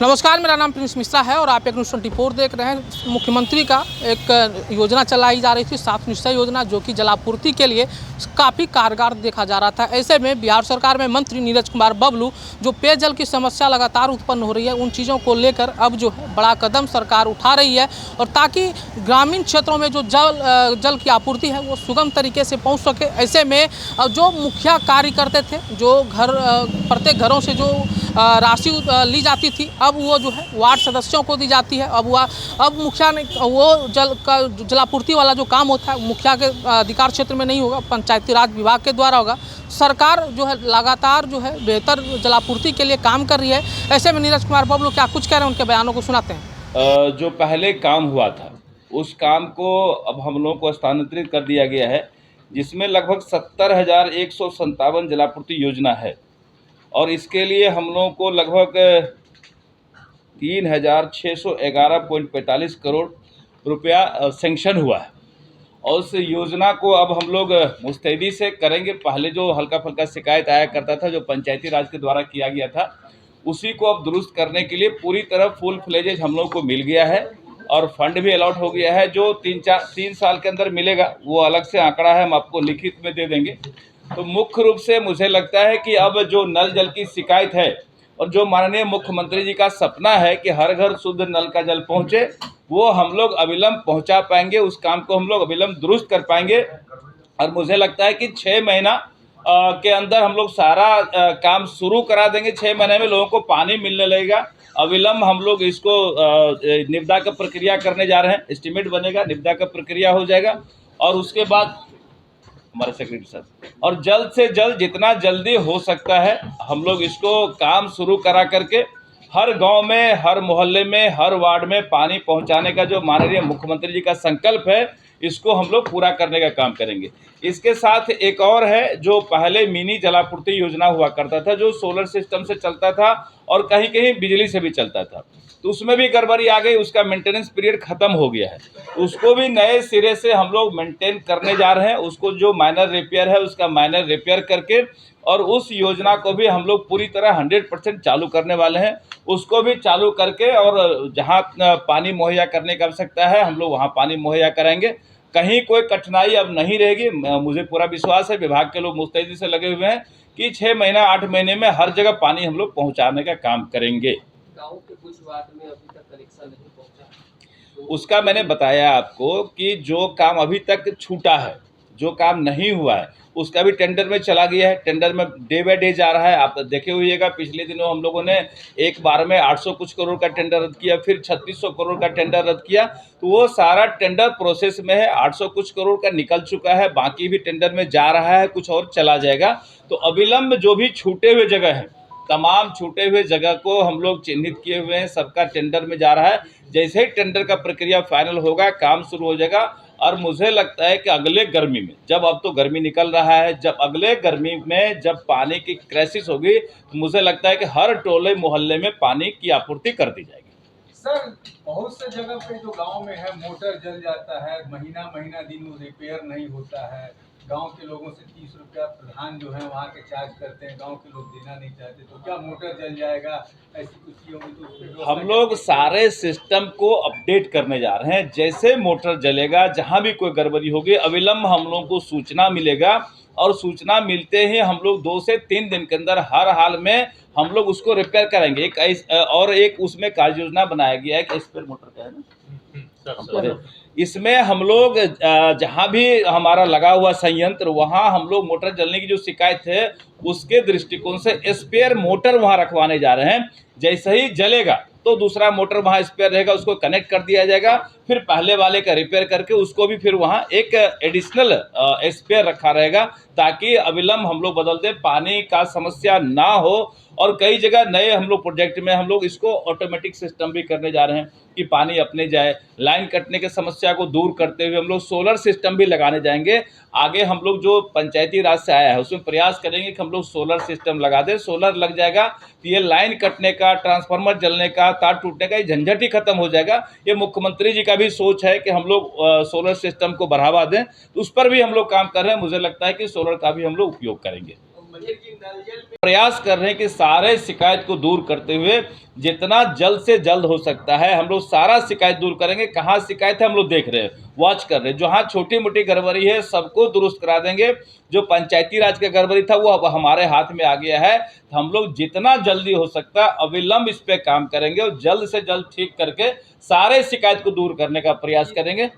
नमस्कार, मेरा नाम प्रिंस मिश्रा है और आप एक न्यूज़ 24 देख रहे हैं। मुख्यमंत्री का एक योजना चलाई जा रही थी, सात निश्चय योजना, जो कि जलापूर्ति के लिए काफ़ी कारगर देखा जा रहा था। ऐसे में बिहार सरकार में मंत्री नीरज कुमार बबलू, जो पेयजल की समस्या लगातार उत्पन्न हो रही है, उन चीज़ों को लेकर अब जो है बड़ा कदम सरकार उठा रही है, और ताकि ग्रामीण क्षेत्रों में जो जल की आपूर्ति है वो सुगम तरीके से पहुँच सके। ऐसे में जो मुखिया कार्य करते थे, जो प्रत्येक घरों से जो राशि ली जाती थी, अब वो जो है वार्ड सदस्यों को दी जाती है। अब मुखिया ने वो जलापूर्ति वाला जो काम होता है मुखिया के अधिकार क्षेत्र में नहीं होगा, पंचायती राज विभाग के द्वारा होगा। सरकार जो है लगातार जो है बेहतर जलापूर्ति के लिए काम कर रही है। ऐसे में नीरज कुमार बबलू क्या कुछ कह रहे हैं, उनके बयानों को सुनाते हैं। जो पहले काम हुआ था उस काम को अब हम लोगों को स्थानांतरित कर दिया गया है, जिसमेमें लगभग 70,157 जलापूर्ति योजना है, और इसके लिए हम लोगों को लगभग 3,611.45 करोड़ रुपया सेंक्शन हुआ है। और उस योजना को अब हम लोग मुस्तैदी से करेंगे। पहले जो हल्का फुल्का शिकायत आया करता था, जो पंचायती राज के द्वारा किया गया था, उसी को अब दुरुस्त करने के लिए पूरी तरह फुल फ्लेजेज हम लोग को मिल गया है, और फंड भी अलॉट हो गया है। जो 3 साल के अंदर मिलेगा वो अलग से आंकड़ा है, हम आपको लिखित में दे देंगे। तो मुख्य रूप से मुझे लगता है कि अब जो नल जल की शिकायत है, और जो माननीय मुख्यमंत्री जी का सपना है कि हर घर शुद्ध नल का जल पहुंचे, वो हम लोग अविलंब पहुंचा पाएंगे। उस काम को हम लोग अविलंब दुरुस्त कर पाएंगे, और मुझे लगता है कि 6 महीना के अंदर हम लोग सारा काम शुरू करा देंगे। 6 महीने में लोगों को पानी मिलने लगेगा। अविलंब हम लोग इसको निविदा का प्रक्रिया करने जा रहे हैं। एस्टीमेट बनेगा, निविदा का प्रक्रिया हो जाएगा, और उसके बाद हमारे सेक्रेटरी साहब, और जल्द से जल्द जितना जल्दी हो सकता है हम लोग इसको काम शुरू करा करके हर गांव में, हर मोहल्ले में, हर वार्ड में पानी पहुंचाने का जो माननीय मुख्यमंत्री जी का संकल्प है, इसको हम लोग पूरा करने का काम करेंगे। इसके साथ एक और है, जो पहले मिनी जलापूर्ति योजना हुआ करता था, जो सोलर सिस्टम से चलता था और कहीं कहीं बिजली से भी चलता था, तो उसमें भी गड़बड़ी आ गई। उसका मेंटेनेंस पीरियड ख़त्म हो गया है। उसको भी नए सिरे से हम लोग मेंटेन करने जा रहे हैं। उसको जो माइनर रिपेयर है उसका माइनर रिपेयर करके, और उस योजना को भी हम लोग पूरी तरह 100% चालू करने वाले हैं। उसको भी चालू करके, और जहाँ पानी मुहैया करने की आवश्यकता है हम लोग वहाँ पानी मुहैया कराएंगे। कहीं कोई कठिनाई अब नहीं रहेगी। मुझे पूरा विश्वास है, विभाग के लोग मुस्तैदी से लगे हुए हैं कि 6 महीना 8 महीने में हर जगह पानी हम लोग पहुँचाने का काम करेंगे। गाँव के कुछ वार्ड में अभी तक कनेक्शन नहीं पहुंचा, उसका मैंने बताया आपको कि जो काम अभी तक छूटा है, जो काम नहीं हुआ है, उसका भी टेंडर में चला गया है। टेंडर में डे बाय डे जा रहा है। आप देखे हुएगा, पिछले दिनों हम लोगों ने एक बार में 800 कुछ करोड़ का टेंडर रद्द किया, फिर 3600 करोड़ का टेंडर रद्द किया। तो वो सारा टेंडर प्रोसेस में है। 800 कुछ करोड़ का निकल चुका है, बाकी भी टेंडर में जा रहा है, कुछ और चला जाएगा। तो अविलंब जो भी छूटे हुए जगह हैं, तमाम छूटे हुए जगह को हम लोग चिन्हित किए हुए हैं, सबका टेंडर में जा रहा है। जैसे ही टेंडर का प्रक्रिया फाइनल होगा, काम शुरू हो जाएगा। और मुझे लगता है कि अगले गर्मी में, जब अब तो गर्मी निकल रहा है, जब अगले गर्मी में जब पानी की क्राइसिस होगी, तो मुझे लगता है कि हर टोले मोहल्ले में पानी की आपूर्ति कर दी जाएगी। सर, बहुत से जगह पे जो गांव में है मोटर जल जाता है, महीना महीना दिन वो रिपेयर नहीं होता है। गांव के लोगों से 30 रुपया प्रधान जो है वहाँ के चार्ज करते हैं, गांव के लोग देना नहीं चाहते। तो क्या मोटर जल जाएगा, ऐसी कुछ चीज़ होगी तो उस पर हम लोग सारे सिस्टम को अपडेट करने जा रहे हैं। जैसे मोटर जलेगा, जहाँ भी कोई गड़बड़ी होगी, अविलंब हम लोगों को सूचना मिलेगा, और सूचना मिलते ही हम लोग 2 से 3 दिन के अंदर हर हाल में हम लोग उसको रिपेयर करेंगे। एक उसमें कार्य योजना बनाया गया है कि स्पेयर मोटर का है ना, इसमें हम लोग जहाँ भी हमारा लगा हुआ संयंत्र, वहाँ हम लोग मोटर जलने की जो शिकायत है उसके दृष्टिकोण से स्पेयर मोटर वहाँ रखवाने जा रहे हैं। जैसे ही जलेगा तो दूसरा मोटर वहाँ स्पेयर रहेगा, उसको कनेक्ट कर दिया जाएगा, फिर पहले वाले का रिपेयर करके उसको भी फिर वहाँ एक एडिशनल स्पेयर रखा रहेगा, ताकि अविलंब हम लोग बदल दें, पानी का समस्या ना हो। और कई जगह नए हम लोग प्रोजेक्ट में हम लोग इसको ऑटोमेटिक सिस्टम भी करने जा रहे हैं कि पानी अपने जाए। लाइन कटने की समस्या को दूर करते हुए हम लोग सोलर सिस्टम भी लगाने जाएंगे। आगे हम लोग जो पंचायती राज से आया है उसमें प्रयास करेंगे कि हम लोग सोलर सिस्टम लगा दें। सोलर लग जाएगा तो ये लाइन कटने का, ट्रांसफार्मर जलने का, तार टूटने का ये झंझट ही खत्म हो जाएगा। ये मुख्यमंत्री जी का भी सोच है कि हम लोग सोलर सिस्टम को बढ़ावा दें, तो उस पर भी हम लोग काम कर रहे हैं। मुझे लगता है कि सोलर का भी हम लोग उपयोग करेंगे। प्रयास कर रहे हैं कि सारे शिकायत को दूर करते हुए जितना जल्द से जल्द हो सकता है हम लोग सारा शिकायत दूर करेंगे। कहाँ शिकायत है हम लोग देख रहे हैं, वॉच कर रहे हैं। जहाँ छोटी मोटी गड़बड़ी है सबको दुरुस्त करा देंगे। जो पंचायती राज का गड़बड़ी था वो अब हमारे हाथ में आ गया है। हम लोग जितना जल्दी हो सकता है अविलंब इस पे काम करेंगे और जल्द से जल्द ठीक करके सारे शिकायत को दूर करने का प्रयास करेंगे।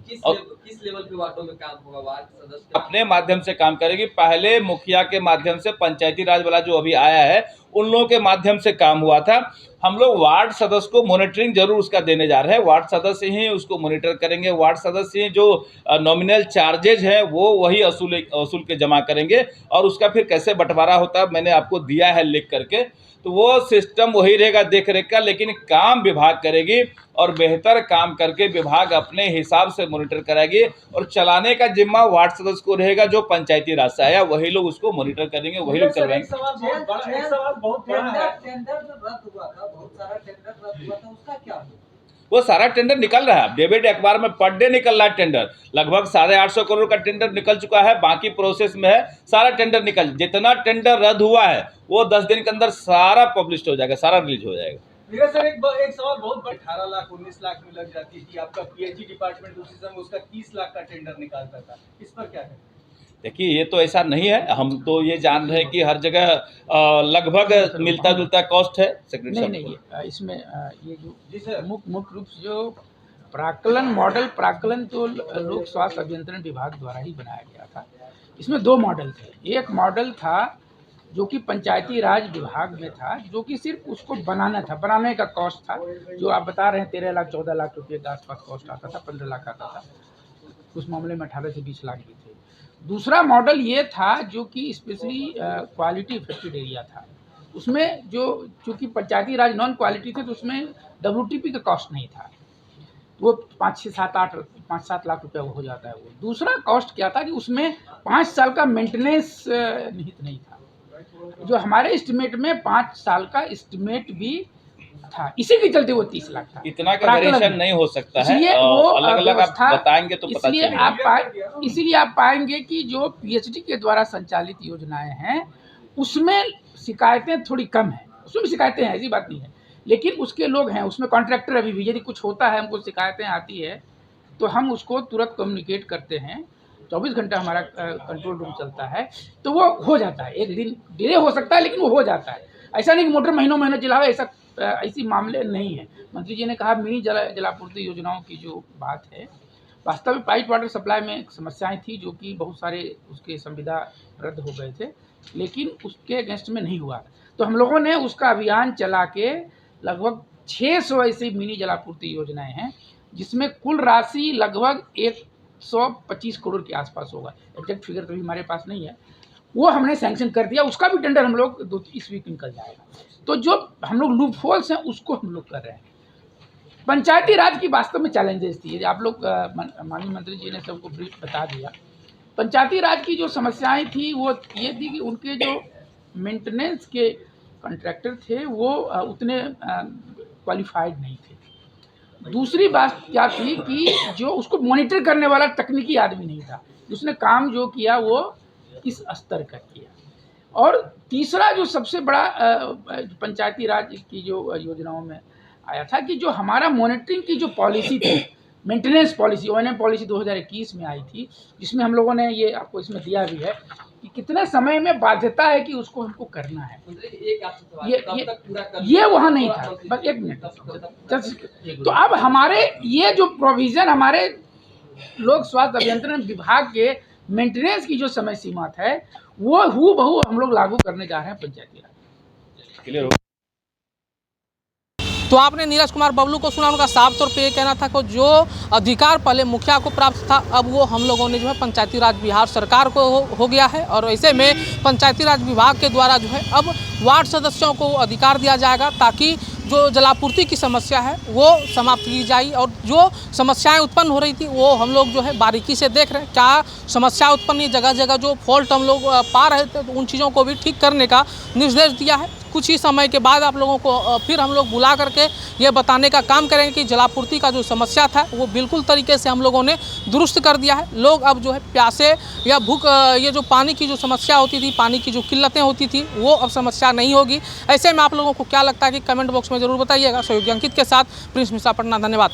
किस लेवल पे वार्डों में काम होगा? वार्ड सदस्य अपने माध्यम से काम करेगी। पहले मुखिया के माध्यम से, पंचायती राज वाला जो अभी आया है उन लोगों के माध्यम से काम हुआ था। हम लोग वार्ड सदस्य को मॉनिटरिंग जरूर उसका देने जा रहे हैं। वार्ड सदस्य ही उसको मॉनिटर करेंगे। वार्ड सदस्य ही जो नॉमिनल चार्जेज हैं वो वही वसूल के जमा करेंगे और उसका फिर कैसे बंटवारा होता है मैंने आपको दिया है लिख करके। तो वो सिस्टम वही रहेगा देख रेख का, लेकिन काम विभाग करेगी और बेहतर काम करके विभाग अपने हिसाब से मॉनिटर कराएगी और चलाने का जिम्मा वार्ड सदस्य को रहेगा। जो पंचायती राज से आया वही लोग उसको मॉनिटर करेंगे, वही लोग चलवाएंगे। टेंडर रद्द हुआ था, बहुत सारा टेंडर रद्द हुआ था, उसका क्या हुआ? वो सारा टेंडर निकल रहा है। डेबिट अखबार में पर डे निकल रहा है टेंडर। लगभग 850 करोड़ का टेंडर निकल चुका है, बाकी प्रोसेस में है। सारा टेंडर निकल, जितना टेंडर रद्द हुआ है वो 10 दिन के अंदर सारा पब्लिश हो जाएगा, सारा रिलीज हो जाएगा। मेरा सर एक सवाल बहुत बड़ा, 18 लाख 19 लाख में लग जाती थी आपका पीएचई डिपार्टमेंट, उसी समय उसका 30 लाख का टेंडर निकालता था। इस पर क्या है? देखिए ये तो ऐसा नहीं है। हम तो ये जान रहे हैं कि हर जगह लगभग मिलता जुलता कॉस्ट है। सेक्रेटरी नहीं, इसमें ये जो मुख्य रूप से जो प्राक्कलन तो लोक स्वास्थ्य अभियंत्रण विभाग द्वारा ही बनाया गया था। इसमें 2 मॉडल थे। एक मॉडल था जो कि पंचायती राज विभाग में था, जो कि सिर्फ उसको बनाना था, बनाने का कॉस्ट था जो आप बता रहे हैं 13 लाख 14 लाख रुपये के आसपास कॉस्ट आता था, 15 लाख आता था। उस मामले में 18 से 20 लाख भी थे। दूसरा मॉडल ये था जो कि स्पेशली क्वालिटी इफेक्टेड एरिया था। उसमें जो चूँकि पंचायती राज नॉन क्वालिटी थे तो उसमें WTP का कॉस्ट नहीं था, वो 5-7 लाख रुपया हो जाता है। वो दूसरा कॉस्ट क्या था कि उसमें 5 साल का मेंटेनेंस निहित नहीं था। जो हमारे एस्टिमेट में 5 साल का एस्टिमेट भी था, इसी के चलते वो 30 लाख था। इतना का वेरिएशन नहीं हो सकता है, अलग अलग आप बताएंगे तो पता चलेगा। इसीलिए आप पाएंगे कि जो PHD के द्वारा संचालित योजनाएं हैं उसमें शिकायतें थोड़ी कम हैं। उसमें भी शिकायतें हैं, ऐसी बात नहीं है, लेकिन उसके लोग हैं उसमें, कॉन्ट्रैक्टर अभी भी यदि कुछ होता है, हमको शिकायतें आती है तो हम उसको तुरंत कम्युनिकेट करते हैं। 24 घंटा हमारा कंट्रोल रूम चलता है, तो वो हो जाता है। एक दिन डिले हो सकता है लेकिन वो हो जाता है। ऐसा नहीं कि मोटर महीनों चलावे, ऐसी मामले नहीं है। मंत्री जी ने कहा मिनी जलापूर्ति योजनाओं की जो बात है, वास्तव में पाइप वाटर सप्लाई में समस्याएं थी जो कि बहुत सारे उसके संविदा रद्द हो गए थे, लेकिन उसके अगेंस्ट में नहीं हुआ। तो हम लोगों ने उसका अभियान चला के लगभग 600 ऐसी मिनी जलापूर्ति योजनाएं हैं जिसमें कुल राशि लगभग 125 करोड़ के आसपास होगा। एग्जैक्ट फिगर तो भी हमारे पास नहीं है, वो हमने सैंक्शन कर दिया। उसका भी टेंडर हम लोग इस वीक निकल जाएगा। तो जो हम लोग लूप होल्स हैं उसको हम लोग कर रहे हैं। पंचायती राज की वास्तव में चैलेंजेस थी, आप लोग माननीय मंत्री जी ने सबको ब्रीफ बता दिया। पंचायती राज की जो समस्याएं थी वो ये थी कि उनके जो मेंटेनेंस के कॉन्ट्रैक्टर थे वो उतने क्वालिफाइड नहीं थे। दूसरी बात क्या थी कि जो उसको मॉनिटर करने वाला तकनीकी आदमी नहीं था, उसने काम जो किया वो किस स्तर का किया। और तीसरा जो सबसे बड़ा पंचायती राज की जो योजनाओं में आया था कि जो हमारा मॉनिटरिंग की जो पॉलिसी थी, मेंटेनेंस पॉलिसी, ONM पॉलिसी 2021 में आई थी, जिसमें हम लोगों ने ये आपको इसमें दिया भी है कि कितने समय में बाध्यता है कि उसको हमको करना है। ये वहाँ नहीं था। बस 1 मिनट। तो अब हमारे ये जो प्रोविज़न हमारे लोक स्वास्थ्य अभियंत्रण विभाग के मेंटेनेंस की जो समय सीमा है वो हूबहू हम लोग लागू करने जा रहे हैं पंचायती राज। क्लियर हो? तो आपने नीरज कुमार बबलू को सुना, उनका साफ तौर पे ये कहना था कि जो अधिकार पहले मुखिया को प्राप्त था अब वो हम लोगों ने जो है पंचायती राज बिहार सरकार को हो गया है। और ऐसे में पंचायती राज विभाग के द्वारा जो है अब वार्ड सदस्यों को अधिकार दिया जाएगा ताकि जो जलापूर्ति की समस्या है वो समाप्त की जाए। और जो समस्याएं उत्पन्न हो रही थी वो हम लोग जो है बारीकी से देख रहे हैं, क्या समस्या उत्पन्न, जगह जगह जो फॉल्ट हम लोग पा रहे थे तो उन चीज़ों को भी ठीक करने का निर्देश दिया है। कुछ ही समय के बाद आप लोगों को फिर हम लोग बुला करके ये बताने का काम करेंगे कि जलापूर्ति का जो समस्या था वो बिल्कुल तरीके से हम लोगों ने दुरुस्त कर दिया है। लोग अब जो है प्यासे या भूख, ये जो पानी की जो समस्या होती थी, पानी की जो किल्लतें होती थी, वो अब समस्या नहीं होगी। ऐसे में आप लोगों को क्या लगता है कि कमेंट बॉक्स में ज़रूर बताइएगा। सहयोगी अंकित के साथ प्रिंस मिश्रा, पटना। धन्यवाद।